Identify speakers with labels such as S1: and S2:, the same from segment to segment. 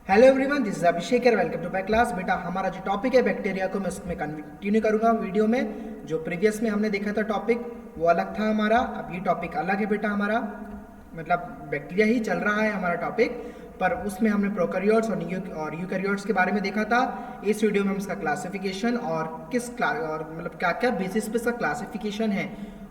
S1: Hello everyone, this is अभिषेक और welcome to my class. बेटा हमारा जो टॉपिक है बैक्टीरिया को मैं उसमें कंटिन्यू करूंगा वीडियो में। जो प्रीवियस में हमने देखा था टॉपिक वो अलग था हमारा, अब ये टॉपिक अलग है बेटा हमारा। मतलब बैक्टीरिया ही चल रहा है हमारा टॉपिक, पर उसमें हमने प्रोकैरियोट्स और यूकैरियोट्स के बारे में देखा था। इस वीडियो में हम इसका क्लासिफिकेशन और और मतलब क्या क्या बेसिस पे इसका क्लासिफिकेशन है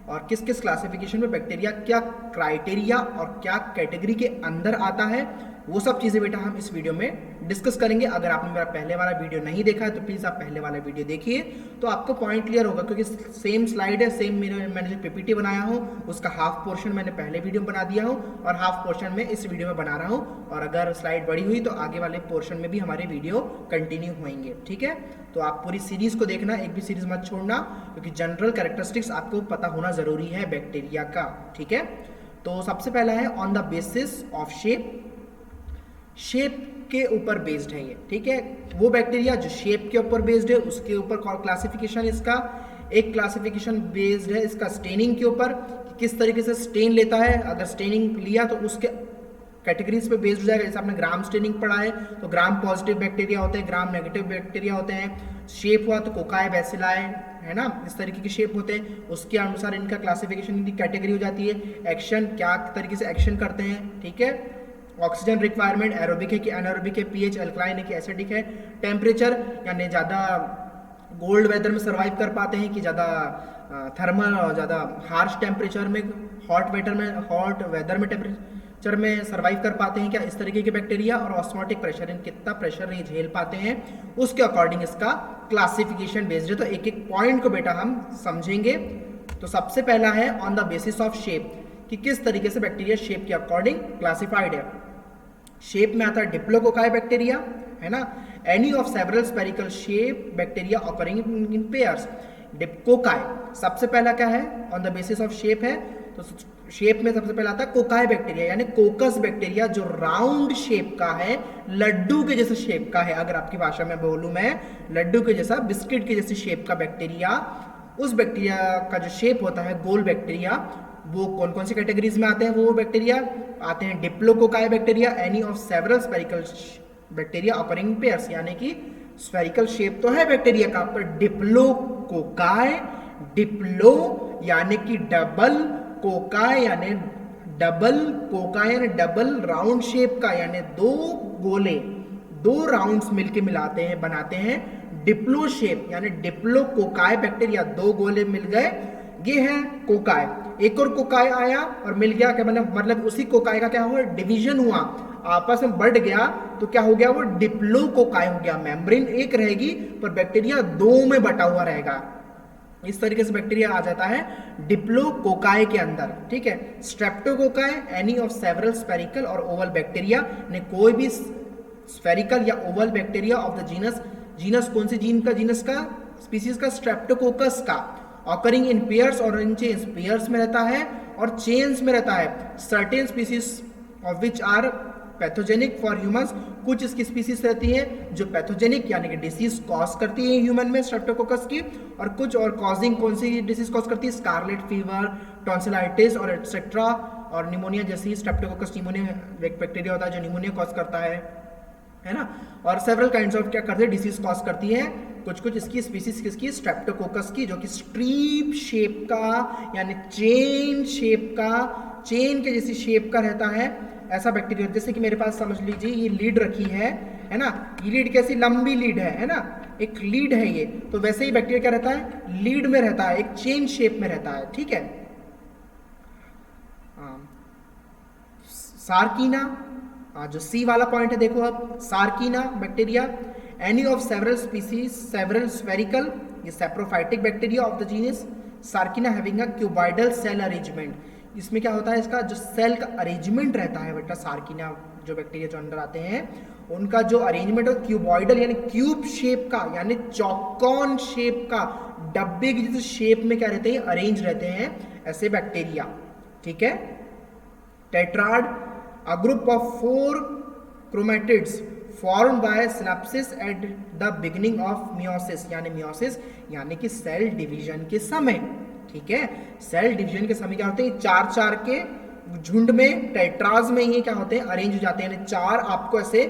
S1: और किस किस क्लासिफिकेशन में बैक्टीरिया क्या क्राइटेरिया और क्या कैटेगरी के अंदर आता है, वो सब चीज़ें बेटा हम इस वीडियो में डिस्कस करेंगे। अगर आपने मेरा पहले वाला वीडियो नहीं देखा है तो प्लीज़ आप पहले वाला वीडियो देखिए, तो आपको पॉइंट क्लियर होगा। क्योंकि सेम स्लाइड है, सेम मैंने जो पीपीटी बनाया हूँ उसका हाफ पोर्शन मैंने पहले वीडियो में बना दिया हूँ और हाफ पोर्शन में इस वीडियो में बना रहा हूँ। और अगर स्लाइड बड़ी हुई तो आगे वाले पोर्शन में भी हमारे वीडियो कंटिन्यू होंगे, ठीक है। तो आप पूरी सीरीज़ को देखना, एक भी सीरीज़ मत छोड़ना, क्योंकि जनरल कैरेक्टरिस्टिक्स आपको पता होना ज़रूरी है बैक्टीरिया का, ठीक है। तो सबसे पहला है on the basis of shape. Shape के ऊपर बेस्ड है ये, ठीक है। वो बैक्टीरिया जो शेप के ऊपर बेस्ड है उसके ऊपर क्लासिफिकेशन इसका। एक क्लासिफिकेशन बेस्ड है इसका स्टेनिंग के ऊपर, किस तरीके से स्टेन लेता है। अगर स्टेनिंग लिया तो उसके कैटेगरीज पे बेस्ड हो जाएगा। जैसे आपने ग्राम स्टेनिंग पढ़ा है तो ग्राम पॉजिटिव बैक्टीरिया होते हैं, ग्राम नेगेटिव बैक्टीरिया होते हैं। शेप हुआ तो कोकाई बैसिलाई, है ना, इस तरीके के शेप होते हैं। उसके अनुसार इनका क्लासिफिकेशन की कैटेगरी हो जाती है। एक्शन क्या तरीके से एक्शन करते हैं, ठीक है। ऑक्सीजन रिक्वायरमेंट एरोबिक है कि एनारोबिक है, पीएच अल्कलाइन है कि एसिडिक है, टेम्परेचर यानी ज़्यादा कोल्ड वेदर में सर्वाइव कर पाते हैं कि ज़्यादा थर्मल और ज़्यादा हार्श टेम्परेचर में, हॉट वेदर में टेम्परेचर में सर्वाइव कर पाते हैं क्या, इस तरीके के बैक्टीरिया। और ऑस्मोटिक प्रेशर, इन कितना प्रेशर ये झेल पाते हैं उसके अकॉर्डिंग इसका क्लासिफिकेशन बेस्ड है। तो एक एक पॉइंट को बेटा हम समझेंगे। तो सबसे पहला है on the basis of shape, कि किस तरीके से बैक्टीरिया शेप के अकॉर्डिंग क्लासिफाइड है। शेप में आता है डिप्लोकोकाई बैक्टीरिया, है ना। Any of several spherical shape bacteria occurring in pairs. Diplococci सबसे पहला क्या है, on the basis of shape है। तो शेप में सबसे पहला आता है कोकाई बैक्टीरिया, यानी कोकस बैक्टीरिया जो राउंड शेप का है, लड्डू के जैसे शेप का है। अगर आपकी भाषा में बोलूं मैं, लड्डू के जैसा, बिस्किट के जैसे शेप का बैक्टीरिया। उस बैक्टीरिया का जो शेप होता है गोल बैक्टीरिया, वो कौन कौन सी कैटेगरीज में आते हैं वो बैक्टीरिया आते हैं। Diplococci bacteria, any of several spherical bacteria occurring pairs, यानी कि स्फेरिकल शेप तो है बैक्टीरिया का, पर डिप्लोकोकाई, डिप्लो यानी कि डबल, कोकाई यानी डबल, कोकाई यानी डबल राउंड शेप का, यानी दो गोले, दो राउंड्स मिलके मिलाते हैं, बनाते हैं डिप्लो शेप, यानी डिप्लोकोकाई बैक्टीरिया। दो गोले मिल गए, ये है कोकाई। एक और कोकाई आया और मिल गया, क्या मतलब उसी कोकाई का क्या हुआ, डिवीजन हुआ, आपस में बढ़ गया, तो क्या हो गया, वो डिप्लोकोकाई हो गया। मेम्ब्रेन एक रहेगी पर बैक्टीरिया दो में बटा हुआ रहेगा। इस तरीके से बैक्टीरिया आ जाता है डिप्लोकोकाई के अंदर, ठीक है। Streptococci, any of several spherical और ओवल बैक्टीरिया, ने कोई भी स्फेरिकल या Oval bacteria of the genus, genus कौन सी जीन का, जीनस का, स्पीसीज का, स्ट्रेप्टोकोकस का, ऑकरिंग इन पेयर्स और इन चेन्स, पेयर्स में रहता है और चेन्स में रहता है। Certain species of which are pathogenic for humans, कुछ इसकी स्पीसीज रहती है जो पैथोजेनिक यानी कि डिसीज कॉज करती है ह्यूमन में स्ट्रेप्टोकोकस की, और कुछ और कॉजिंग कौन सी डिसीज कॉज करती है, स्कारलेट फीवर, टॉन्सिलाइटिस और एटसेट्रा, और निमोनिया जैसी स्ट्रेप्टोकोकस निमोनिया एक बैक्टीरिया होता है जो निमोनिया कॉज करता है ना। और सेवरल काइंड्स ऑफ क्या करते हैं, डिसीज कॉज करती है। कुछ कुछ इसकी स्पीसीज किसकी, स्ट्रेप्टोकोकस की, जो कि स्ट्रीप शेप का यानी चेन शेप का, चेन के जैसी शेप का रहता है ऐसा बैक्टीरिया। जैसे कि मेरे पास समझ लीजिए ये लीड रखी है ना, ये लीड कैसी लंबी लीड है ना, एक लीड है ये, तो वैसे ही बैक्टीरिया क्या रहता है, लीड में रहता है, एक चेन शेप में रहता है, ठीक है। सार्कीना, जो सी वाला पॉइंट है देखो अब, sarcina bacteria, any of several species several spherical, ये saprophytic bacteria of the genus sarcina having a cuboidal cell arrangement. इसमें क्या होता है, इसका जो सेल का अरेंजमेंट रहता है बेटा, सार्कीना जो बैक्टीरिया जो अंदर आते हैं उनका जो अरेंजमेंट है क्यूबॉइडल यानी क्यूब शेप का, यानी चौकोन शेप का, डब्बे की जैसे शेप में क्या रहते हैं, अरेंज रहते हैं ऐसे बैक्टीरिया, ठीक है। Tetrad, a group of 4 chromatids formed by synapses at the beginning of meiosis, यानी meiosis यानी कि सेल डिवीजन के समय, ठीक है। सेल डिवीजन के समय क्या होते हैं, चार चार के झुंड में, टेट्राज में ये क्या होते हैं, अरेंज हो जाते हैं, यानी 4 आपको ऐसे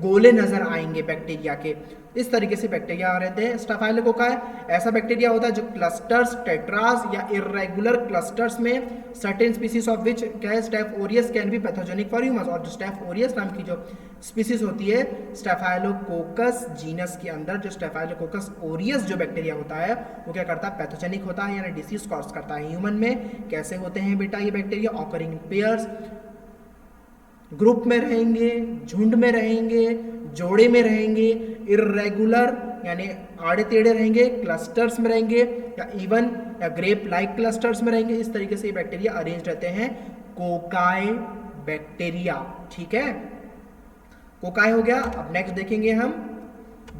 S1: गोले नजर आएंगे बैक्टीरिया के। इस तरीके से बैक्टीरिया रहते हैं। स्टेफाइलोकोकाई ऐसा बैक्टीरिया होता है जो क्लस्टर्स, टेट्रास या इर्रेगुलर क्लस्टर्स में, सर्टेन स्पीसीज ऑफ विच क्या है, staph aureus can be pathogenic for humans. और जो स्टेफ ओरियस नाम की जो स्पीसीज होती है स्टेफाइलोकोकस जीनस के अंदर, जो स्टेफाइलोकोकस ओरियस जो बैक्टीरिया होता है वो क्या करता है, पैथोजेनिक होता है, यानी डिसीज कॉज करता है ह्यूमन में। कैसे होते हैं बेटा ये बैक्टीरिया, ऑकरिंग पेयर्स, ग्रुप में रहेंगे, झुंड में रहेंगे, जोड़े में रहेंगे, इर्रेगुलर यानी आड़े टेढ़े रहेंगे, क्लस्टर्स में रहेंगे या इवन या ग्रेप लाइक क्लस्टर्स में रहेंगे। इस तरीके से ये बैक्टीरिया अरेंज रहते हैं, कोकाई बैक्टीरिया। ठीक है, कोकाई हो गया। अब नेक्स्ट देखेंगे हम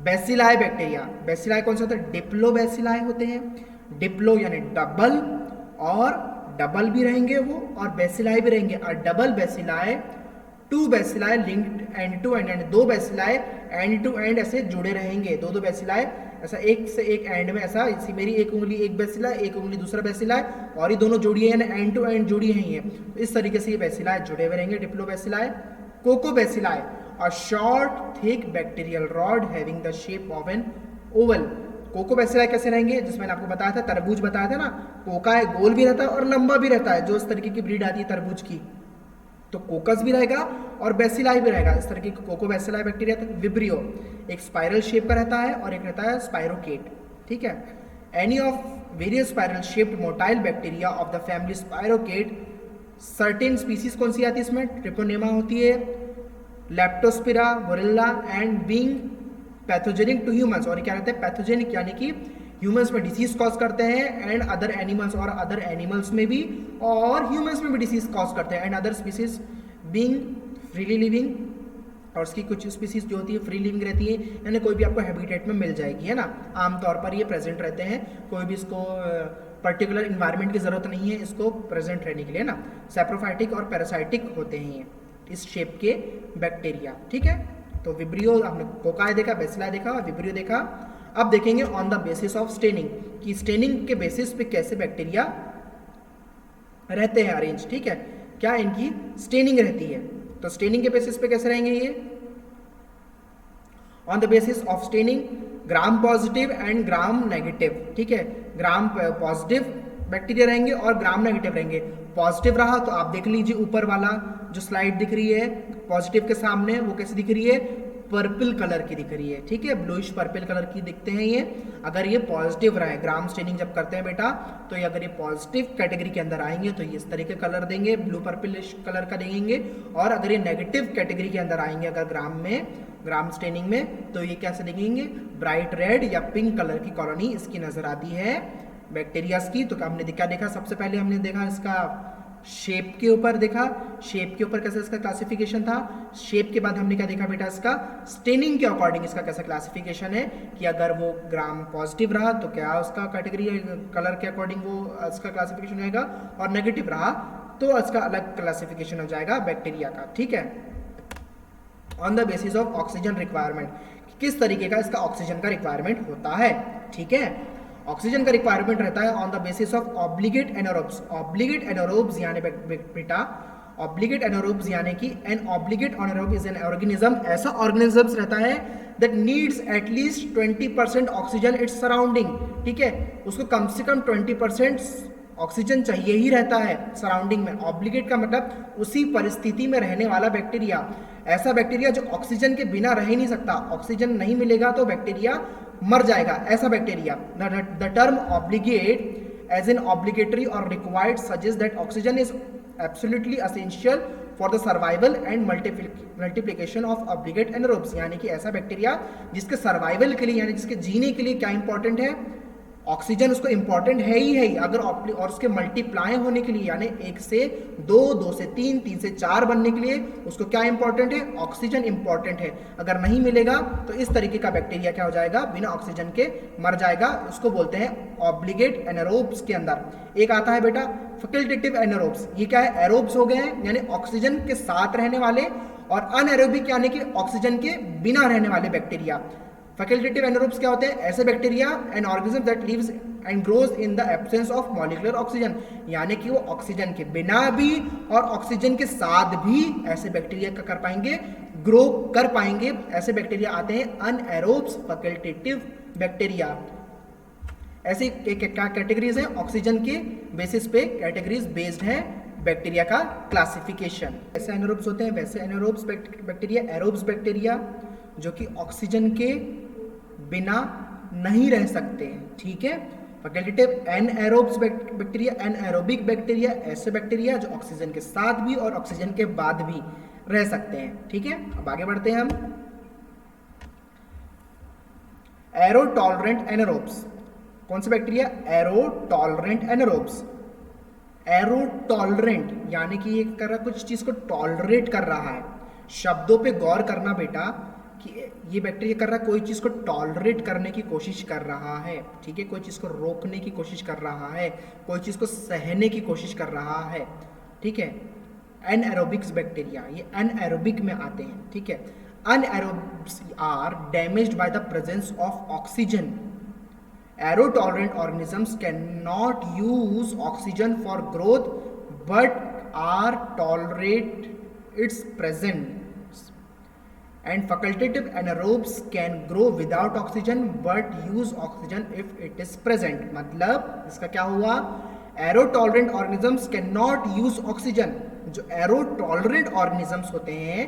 S1: बेसिलाई बैक्टीरिया। बेसिलाई कौन सा होता है, डिप्लो बेसिलाई होते हैं। डिप्लो यानी डबल, और डबल भी रहेंगे वो और बेसिलाई भी रहेंगे। और double bacilli, 2 bacilli linked end to end, यानी 2 बेसिलाई एंड टू एंड ऐसे जुड़े रहेंगे। 2 बेसिलाई ऐसा एक से एक एंड में, ऐसा इसी मेरी एक उंगली एक बेसिलाई, एक उंगली दूसरा बेसिलाई, और ये दोनों जोड़ी है ना, एंड टू एंड जुड़ी है ये। तो इस तरीके से ये बेसिलाई जुड़े हुए रहेंगे, diplobacilli. Coccobacilli, a short thick bacterial rod having the shape of an oval. Coccobacilli कैसे रहेंगे, जिसमें मैंने आपको बताया था, तरबूज बताया था ना, कोका है गोल भी रहता है और लंबा भी रहता है, जो इस तरीके की ब्रीड आती है तरबूज की, तो कोकस भी रहेगा और बेसिलाई भी रहेगा। इस तरह की कोको बेसिलाई बैक्टीरिया। विब्रियो एक स्पाइरल शेप का रहता है और एक रहता है स्पाइरोकेट। ठीक है, any of various spiral shaped motile bacteria of the family spirochete. Certain species कौन सी आती है इसमें, ट्रिपोनेमा होती है, leptospira, borrelia, and being pathogenic to humans. और क्या रहते हैं, पैथोजेनिक यानी कि ह्यूमंस में डिसीज कॉज करते हैं, एंड अदर एनिमल्स, और अदर एनिमल्स में भी और ह्यूमंस में भी डिसीज कॉज करते हैं। And other species being freely living, और उसकी कुछ स्पीसीज जो होती है फ्री लिविंग रहती है, यानी कोई भी आपको हैबिटेट में मिल जाएगी, है ना। आमतौर पर ये प्रेजेंट रहते हैं, कोई भी इसको पर्टिकुलर इन्वायरमेंट की जरूरत नहीं है इसको प्रेजेंट रहने के लिए ना। सैप्रोफाइटिक और पैरासाइटिक होते हैं ये इस शेप के बैक्टीरिया। ठीक है, तो विब्रियो आपने कोकाई देखा, बेसिलाई देखा और विब्रियो देखा। अब देखेंगे on the basis of staining, कि स्टेनिंग के बेसिस पे कैसे बैक्टीरिया रहते हैं अरेंज। ठीक है, क्या इनकी स्टेनिंग रहती है, तो स्टेनिंग के बेसिस पे कैसे रहेंगे ये, on the basis of staining gram positive and gram negative. ठीक है, ग्राम पॉजिटिव बैक्टीरिया रहेंगे और ग्राम नेगेटिव रहेंगे। पॉजिटिव रहा तो आप देख लीजिए ऊपर वाला जो स्लाइड दिख रही है पॉजिटिव के सामने, वो कैसे दिख रही है, पर्पल कलर की दिख रही है। ठीक है, ब्लूइश पर्पल कलर की दिखते हैं ये। अगर ये पॉजिटिव रहे, ग्राम स्टेनिंग जब करते हैं बेटा, तो ये अगर ये पॉजिटिव कैटेगरी के अंदर आएंगे तो ये इस तरीके कलर देंगे, ब्लू पर्पलिश कलर का देंगे। और अगर ये नेगेटिव कैटेगरी के अंदर आएंगे, अगर ग्राम स्टेनिंग में, तो ये कैसे दिखेंगे, ब्राइट रेड या पिंक कलर की कॉलोनी इसकी नजर आती है बैक्टीरियाज की। तो हमने क्या देखा, सबसे पहले हमने देखा इसका शेप के ऊपर देखा, शेप के ऊपर कैसे इसका क्लासिफिकेशन था। शेप के बाद हमने क्या देखा बेटा, इसका स्टेनिंग के अकॉर्डिंग इसका कैसा क्लासिफिकेशन है, कि अगर वो ग्राम पॉजिटिव रहा तो क्या उसका कैटेगरी कलर के अकॉर्डिंग वो इसका क्लासिफिकेशन रहेगा, और नेगेटिव रहा तो इसका अलग क्लासिफिकेशन हो जाएगा बैक्टीरिया का। ठीक है, on the basis of oxygen requirement, किस तरीके का इसका ऑक्सीजन का रिक्वायरमेंट होता है। ठीक है, ऑक्सीजन का रिक्वायरमेंट रहता है on the basis of obligate anaerobes. Obligate anaerobes यानी बेटा, ऑब्लिगेट एनारोब्स यानी कि an obligate anaerobe is an organism, ऐसा ऑर्गेनिज्म रहता है that needs at least 20% oxygen its surrounding. ठीक है, उसको कम से कम 20% ऑक्सीजन चाहिए ही रहता है सराउंडिंग में। ऑब्लिगेट का मतलब उसी परिस्थिति में रहने वाला बैक्टीरिया, ऐसा बैक्टीरिया जो ऑक्सीजन के बिना रह ही नहीं सकता, ऑक्सीजन नहीं मिलेगा तो बैक्टीरिया मर जाएगा, ऐसा bacteria. The term obligate as in obligatory और required suggest that oxygen is absolutely essential for the survival and multiplication of obligate anaerobes, यानी कि ऐसा बैक्टीरिया जिसके सर्वाइवल के लिए यानी जिसके जीने के लिए क्या इंपॉर्टेंट है, ऑक्सीजन उसको इंपॉर्टेंट है ही, अगर और उसके मल्टीप्लाई होने के लिए यानी 1 से 2, 2 से 3, 3 से 4 बनने के लिए उसको क्या इंपॉर्टेंट है, ऑक्सीजन इंपॉर्टेंट है। अगर नहीं मिलेगा तो इस तरीके का बैक्टीरिया क्या हो जाएगा, बिना ऑक्सीजन के मर जाएगा। उसको बोलते हैं ऑब्लिगेट एनारोब्स के अंदर। एक आता है बेटा फैकल्टेटिव एनारोब्स, ये क्या है, एरोब्स हो गए हैं यानी ऑक्सीजन के साथ रहने वाले, और अनएरोबिक यानी कि ऑक्सीजन के बिना रहने वाले बैक्टीरिया। फैकल्टेटिव एनारोब्स क्या होते हैं, ऐसे bacteria an organism that lives and grows in the absence of molecular oxygen, यानी कि वो ऑक्सीजन के बिना भी और ऑक्सीजन के साथ भी ऐसे बैक्टीरिया का कर पाएंगे, ग्रो कर पाएंगे। ऐसे बैक्टीरिया आते हैं अनएरोब्स फैकल्टेटिव बैक्टीरिया। ऐसी क्या कैटेगरीज हैं, ऑक्सीजन के बेसिस पे कैटेगरीज बेस्ड है बैक्टीरिया का क्लासिफिकेशन। ऐसे एनारोब्स होते हैं, वैसे एनारोब्स बैक्टीरिया, एरोब्स बैक्टीरिया जो कि ऑक्सीजन के बिना नहीं रह सकते हैं, ठीक है। फैकल्टेटिव एनएरोब्स बैक्टीरिया, एनएरोबिक बैक्टीरिया, ऐसे बैक्टीरिया जो ऑक्सीजन के साथ भी और ऑक्सीजन के बाद भी रह सकते हैं, ठीक है। अब आगे बढ़ते हैं हम। एरो टॉलरेंट एनारोब्स, कौन से bacteria, arrow tolerant anaerobes. Arrow tolerant यानी कि ये कर रहा है, कुछ चीज को टॉलरेट कर रहा है। शब्दों पे गौर करना बेटा कि ये बैक्टीरिया कर रहा है, कोई चीज को टॉलरेट करने की कोशिश कर रहा है, ठीक है। कोई चीज को रोकने की कोशिश कर रहा है, कोई चीज को सहने की कोशिश कर रहा है, ठीक है। एनएरोबिक्स बैक्टीरिया ये एनएरोबिक में आते हैं, ठीक है। Anaerobes are damaged by the presence of oxygen. Aero-tolerant organisms cannot use oxygen for growth but are tolerate its presence. And facultative anaerobes can grow without oxygen but use oxygen if it is present. मतलब इसका क्या हुआ, Aero-tolerant organisms cannot use oxygen। जो Aero-tolerant organisms होते हैं,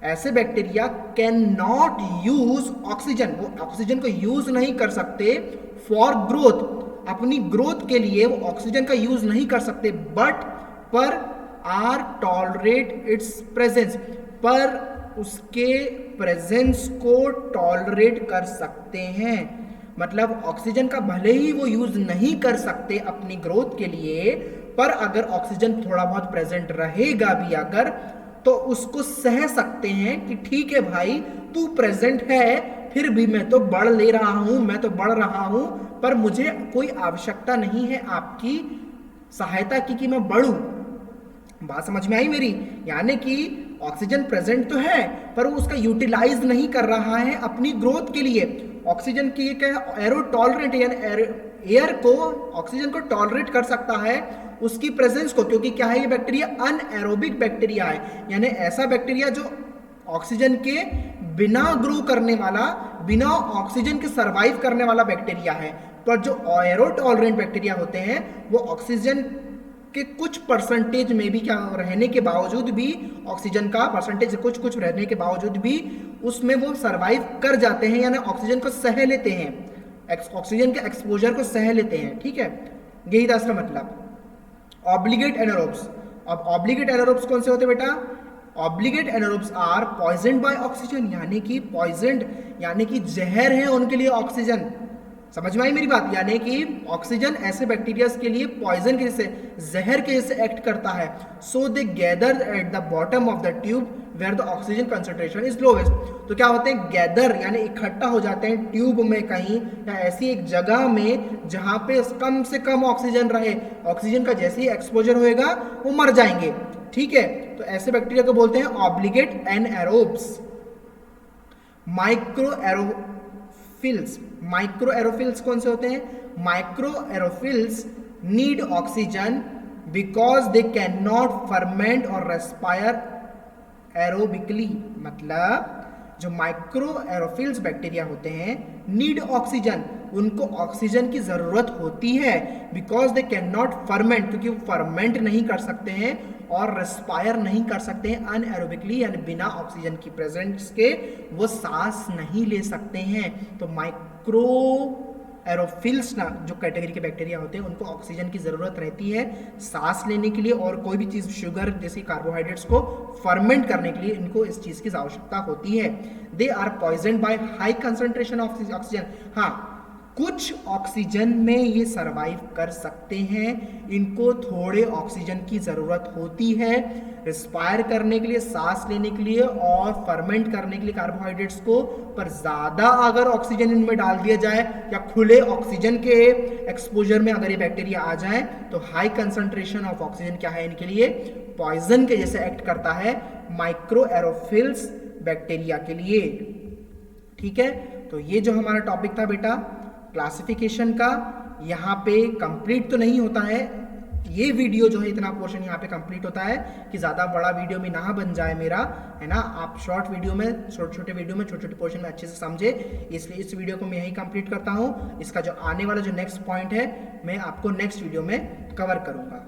S1: ऐसे bacteria can not use oxygen, वो oxygen को यूज नहीं कर सकते फॉर ग्रोथ, अपनी ग्रोथ के लिए वो ऑक्सीजन का यूज नहीं कर सकते, पर आर टॉलरेट इट्स प्रेजेंस, पर उसके प्रेजेंस को टॉलरेट कर सकते हैं। मतलब ऑक्सीजन का भले ही वो यूज नहीं कर सकते अपनी ग्रोथ के लिए, पर अगर ऑक्सीजन थोड़ा बहुत प्रेजेंट रहेगा भी अगर, तो उसको सह सकते हैं कि ठीक है भाई तू प्रेजेंट है, फिर भी मैं तो बढ़ ले रहा हूं, मैं तो बढ़ रहा हूं, पर मुझे कोई आवश्यकता नहीं है आपकी सहायता की कि मैं बढ़ूं। बात समझ में आई मेरी? यानी कि ऑक्सीजन प्रेजेंट तो है पर वो उसका यूटिलाइज नहीं कर रहा है अपनी ग्रोथ के लिए। ऑक्सीजन की क्या है, एरो टॉलरेंट, यानी एयर को, ऑक्सीजन को टॉलरेट कर सकता है उसकी प्रेजेंस को, क्योंकि क्या है ये बैक्टीरिया अनएरोबिक बैक्टीरिया है, यानी ऐसा बैक्टीरिया जो ऑक्सीजन के बिना ग्रो करने वाला, बिना ऑक्सीजन के सर्वाइव करने वाला बैक्टीरिया है। पर जो एरो टॉलरेंट बैक्टीरिया होते हैं वो ऑक्सीजन के कुछ परसेंटेज में भी क्या रहने के बावजूद भी, ऑक्सीजन का परसेंटेज कुछ कुछ रहने के बावजूद भी उसमें वो सर्वाइव कर जाते हैं, यानी ऑक्सीजन को सह लेते हैं, ऑक्सीजन के एक्सपोजर को सह लेते हैं, ठीक है। यही था इसका मतलब। ऑब्लिगेट एनारोब्स, अब ऑब्लिगेट एनारोब्स कौन से होते हैं बेटा? Obligate anaerobes are poisoned by oxygen, यानी कि पॉइजन्ड यानी कि जहर है उनके लिए ऑक्सीजन। समझ में आई मेरी बात? यानी कि ऑक्सीजन ऐसे बैक्टीरियाज के लिए पॉइजन के जैसे, जहर के जैसे एक्ट करता है। So they gather at the bottom of the tube where the oxygen concentration is lowest. तो क्या होते हैं, गैदर यानी इकट्ठा हो जाते हैं ट्यूब में कहीं, या ऐसी एक जगह में जहां पे कम से कम ऑक्सीजन रहे। ऑक्सीजन का जैसे ही एक्सपोजर होएगा वो मर जाएंगे, ठीक है। तो ऐसे बैक्टीरिया को बोलते हैं obligate anaerobes. Microaerophiles, microaerophiles कौन से होते हैं? Microaerophiles need oxygen because they can not ferment और रेस्पायर एरोबिकली। मतलब जो माइक्रो एरोफिल्स बैक्टीरिया होते हैं नीड ऑक्सीजन, उनको ऑक्सीजन की जरूरत होती है, because they can not ferment, क्योंकि वो फर्मेंट नहीं कर सकते हैं और रेस्पायर नहीं कर सकते हैं अनएरोबिकली, यानी बिना ऑक्सीजन की प्रेजेंस के वो सांस नहीं ले सकते हैं। तो माइक्रो एरोफिल्स ना जो कैटेगरी के बैक्टीरिया होते हैं उनको ऑक्सीजन की जरूरत रहती है सांस लेने के लिए, और कोई भी चीज शुगर जैसी कार्बोहाइड्रेट्स को फर्मेंट करने के लिए इनको इस चीज की आवश्यकता होती है। They are poisoned by high concentration of oxygen. हाँ, कुछ ऑक्सीजन में ये सरवाइव कर सकते हैं, इनको थोड़े ऑक्सीजन की जरूरत होती है रिस्पायर करने के लिए, सांस लेने के लिए और फर्मेंट करने के लिए कार्बोहाइड्रेट्स को। पर ज्यादा अगर ऑक्सीजन इनमें डाल दिया जाए या खुले ऑक्सीजन के एक्सपोजर में अगर ये बैक्टीरिया आ जाए तो हाई कंसंट्रेशन ऑफ ऑक्सीजन क्या है इनके लिए, पॉइजन के जैसे एक्ट करता है माइक्रो एरोफिल्स बैक्टीरिया के लिए, ठीक है। तो ये जो हमारा टॉपिक था बेटा क्लासिफिकेशन का, यहाँ पे कंप्लीट तो नहीं होता है, ये वीडियो जो है इतना पोर्शन यहाँ पे कंप्लीट होता है कि ज़्यादा बड़ा वीडियो में ना बन जाए मेरा, है ना। आप शॉर्ट वीडियो में, छोटे छोटे वीडियो में, छोटे छोटे पोर्शन में अच्छे से समझे, इसलिए इस वीडियो को मैं यही कंप्लीट करता हूँ। इसका जो आने वाला जो नेक्स्ट पॉइंट है मैं आपको नेक्स्ट वीडियो में कवर करूँगा।